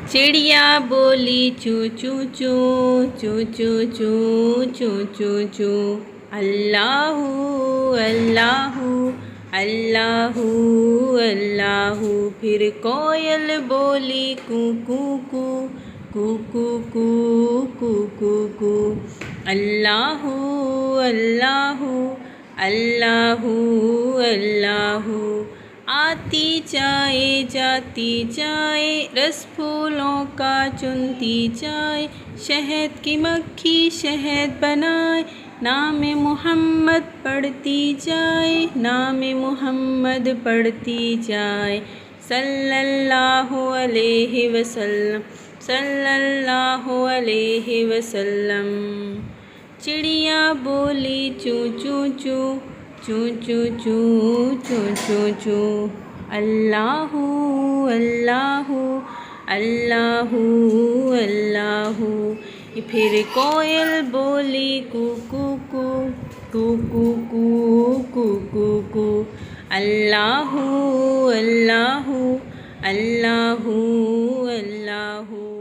चिड़िया बोली चू चू चू चू चू चू चू चू चू। अल्लाहू अल्लाहू अल्लाहू अल्लाहू। फिर कोयल बोली कू कू कू कू कू कू कू कू कू। अल्लाहू अल्लाहू अल्लाहू अल्लाहू। आती जाए जाती जाए रस फूलों का चुनती जाए। शहद की मक्खी शहद बनाए नाम मोहम्मद पढ़ती जाए नाम मोहम्मद पढ़ती जाए। सल्लल्लाहु अलैहि वसल्लम सल्लल्लाहु अलैहि वसल्लम। चिड़िया बोली चू चू चू चू चू चू चू चू चू। अल्लाहू अल्लाहू अल्लाहू अल्लाहू। फिर कोयल बोली कू कू कू कू कू कू कू कू कू। अल्लाहू अल्लाहू अल्लाहू अल्लाहू।